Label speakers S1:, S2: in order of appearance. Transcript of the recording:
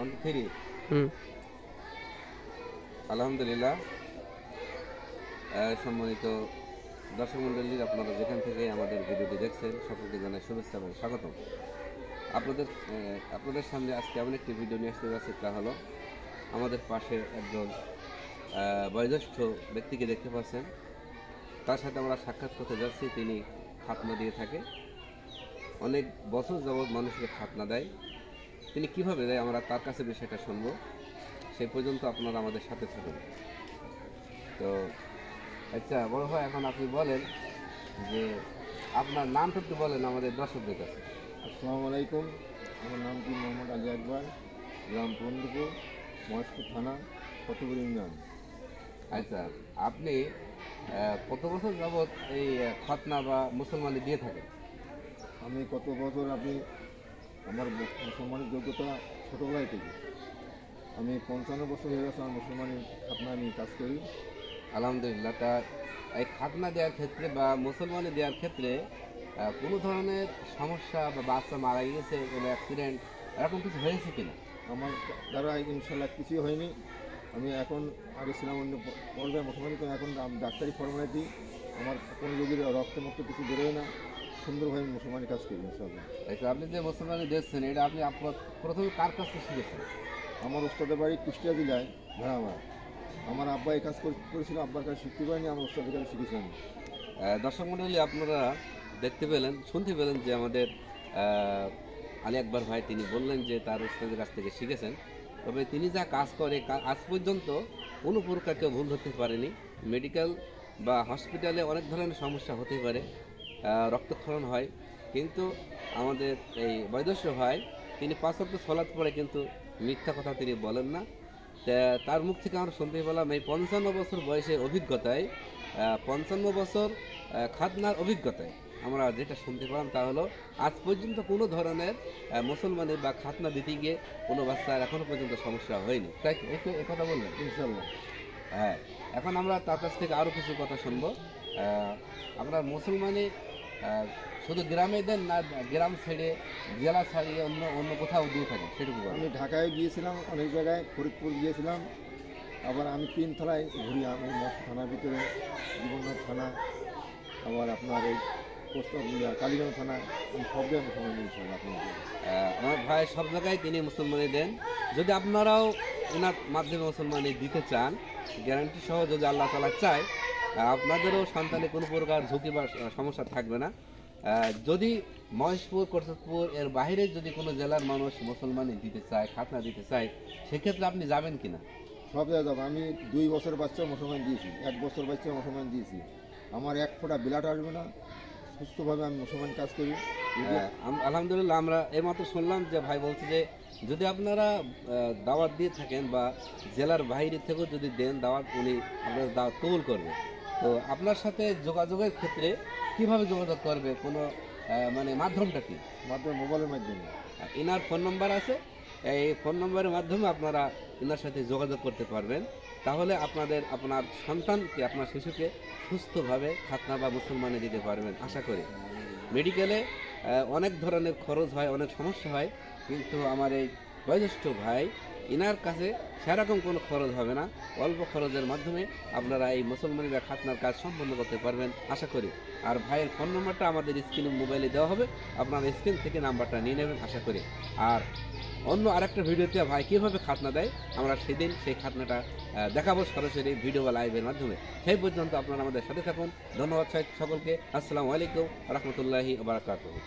S1: 1 2 3
S2: হুম।
S1: আলহামদুলিল্লাহ। সম্মানিত দর্শক মণ্ডলী, আপনারা যেখান থেকে আমাদের ভিডিওটি দেখছেন সকলকে জানাই শুভেচ্ছা এবং স্বাগতম। আপনাদের সামনে আজকে এমন একটি ভিডিও নিয়ে আসতে যাচ্ছি, তা হলো আমাদের পাশে একজন বয়োজ্যেষ্ঠ ব্যক্তিকে দেখতে পাচ্ছেন। তার সাথে আমরা সাক্ষাৎ করতে যাচ্ছি। তিনি খাতনা দিয়ে থাকে, অনেক বছর যাবৎ মানুষকে খাতনা দেয়। তিনি কিভাবে দেয় আমরা তার কাছে বিষয়টা শুনবো। সেই পর্যন্ত আপনারা আমাদের সাথে থাকুন। তো আচ্ছা বড় ভাই, এখন আপনি বলেন যে আপনার নামটা একটু বলেন আমাদের দর্শকদের কাছে।
S3: আসসালামু আলাইকুম। আমার নাম কি মোহাম্মদ আলী আকবর, গ্রাম পন্দপুর, মহেশপুর থানা, কতপুর ইউনিয়ন।
S1: আচ্ছা, আপনি কত বছর যাবৎ এই খাতনা বা মুসলমানি দিয়ে থাকেন?
S3: আমি কত বছর আমার মুসলমানের যোগ্যতা ছোটোবেলায় থেকে আমি 55 বছর হয়ে গেছে আমার মুসলমানি খাতনা আমি কাজ করি।
S1: আলহামদুলিল্লাহ। তা এই খাতনা দেওয়ার ক্ষেত্রে বা মুসলমানি দেওয়ার ক্ষেত্রে কোনো ধরনের সমস্যা বা বাচ্চা মারা গিয়েছে, কোনো অ্যাক্সিডেন্ট এরকম কিছু হয়েছে কিনা?
S3: আমার দ্বারা ইনশাল্লাহ কিছুই হয়নি। আমি এখন আগে ছিলাম অন্য পর্যায়ে মুসলমানি, তো এখন ডাক্তারি ফর্মালিটি আমার কোনো রোগীর রক্তমুক্ত কিছু বেরোয় না, সুন্দরভাবে মুসলমানি কাজ করি ইনশাল্লাহ।
S1: আচ্ছা, আপনি যে মুসলমানি দিচ্ছেন এটা আপনি প্রথমে কার কাছ থেকে শিখেছেন?
S3: আমার ওস্তাদের বাড়ি কুষ্টিয়া জেলায় ভেড়ামার। আমার আব্বা এই কাজ করেছিল, আব্বার কাছে শিখতে পারিনি, আমার ওস্তাদের কাছে শিখেছি আমি।
S1: দর্শক মণ্ডলী, আপনারা দেখতে পেলেন, শুনতে পেলেন যে আমাদের আলী আকবর ভাই তিনি বললেন যে তার ওস্তাদের কাছ থেকে শিখেছেন। তবে তিনি যা কাজ করে আজ পর্যন্ত কোনো প্রকার কেউ ভুল ধরতে পারেনি। মেডিকেল বা হসপিটালে অনেক ধরনের সমস্যা হতে পারে, রক্তক্ষরণ হয়, কিন্তু আমাদের এই বয়োজ্যেষ্ঠ ভাই তিনি 5 ওয়াক্ত সালাত পড়ে কিন্তু মিথ্যা কথা তিনি বলেন না। তার মুখ থেকে আমরা শুনতে পেলাম এই 55 বছর বয়সের অভিজ্ঞতায়, 55 বছর খাতনার অভিজ্ঞতায় আমরা যেটা শুনতে পেলাম তা হলো আজ পর্যন্ত কোনো ধরনের মুসলমানের বা খাতনা দিতে গিয়ে কোনো বাচ্চার এখনো পর্যন্ত সমস্যা হয়নি। তাই একটু কথা বললেন
S3: ইনশাল্লাহ।
S1: হ্যাঁ, এখন আমরা তার কাছ থেকে আরও কিছু কথা শুনবো। আপনার মুসলমানি শুধু গ্রামে দেন না গ্রাম ছেড়ে জেলা ছাড়িয়ে অন্য অন্য কোথাও দিয়ে থাকেন সেটুকু?
S3: আমি ঢাকায় গিয়েছিলাম, অনেক জায়গায় ফরিদপুর গিয়েছিলাম, আবার আমি 3 থানায় ঘুরি। আমি থানার ভিতরে বিভিন্ন থানা, আবার আপনার এই কালীগঞ্জ থানা, আমি সব জায়গায় মুসলমান দিয়েছিলাম।
S1: আমার ভাই সব জায়গায় তিনি মুসলমানি দেন। যদি আপনারাও ওনার মাধ্যমে মুসলমানি দিতে চান, গ্যারান্টি সহ যদি আল্লাহ তাআলা চায়, আপনাদেরও সন্তানে কোনো প্রকার ঝুঁকি বা সমস্যা থাকবে না। যদি মহেশপুর, কচুপুর এর বাইরে যদি কোনো জেলার মানুষ মুসলমানি দিতে চায়, খাতনা দিতে চায়, সেক্ষেত্রে আপনি যাবেন কিনা?
S3: সব জায়গায় যাবো। আমি 2 বছর বাচ্চা মুসলমান দিয়েছি, 1 বছর বাচ্চা মুসলমান দিয়েছি। আমার 1 ফোঁটা ব্লাড আসবে না, সুস্থভাবে আমি মুসলমান কাজ করি।
S1: আলহামদুলিল্লাহ। আমরা এইমাত্র শুনলাম যে ভাই বলছে যে যদি আপনারা দাওয়াত দিয়ে থাকেন বা জেলার বাইরে থেকেও যদি দেন দাওয়াত, উনি আপনার দাওয়াত কবুল করবে। তো আপনার সাথে যোগাযোগের ক্ষেত্রে কিভাবে যোগাযোগ করবে? কোনো মানে মাধ্যমটা কি?
S3: মাধ্যমে মোবাইলের মাধ্যমে।
S1: এনার ফোন নাম্বার আছে, এই ফোন নাম্বারের মাধ্যমে আপনারা এনার সাথে যোগাযোগ করতে পারবেন। তাহলে আপনার সন্তানকে, আপনার শিশুকে সুস্থভাবে খাতনা বা মুসলমানি দিতে পারবেন আশা করি। মেডিকেলে অনেক ধরনের খরচ হয়, অনেক সমস্যা হয়, কিন্তু আমার এই বয়োজ্যেষ্ঠ ভাই এনার কাছে সেরকম কোনো খরচ হবে না। অল্প খরচের মাধ্যমে আপনারা এই মুসলমানি বা খাতনার কাজ সম্পন্ন করতে পারবেন আশা করি। আর ভাইয়ের ফোন নাম্বারটা আমাদের স্ক্রিনে মোবাইলে দেওয়া হবে, আপনারা স্ক্রিন থেকে নাম্বারটা নিয়ে নেবেন আশা করি। আর অন্য আরেকটা ভিডিওতে ভাই কীভাবে খাতনা দেয় আমরা সেদিন সেই খাতনাটা দেখাবো সরাসরি ভিডিও বা লাইভের মাধ্যমে। সেই পর্যন্ত আপনারা আমাদের সাথে থাকুন। ধন্যবাদ সকলকে। আসসালামু আলাইকুম রহমতুল্লাহি ওয়া বারাকাতুহু।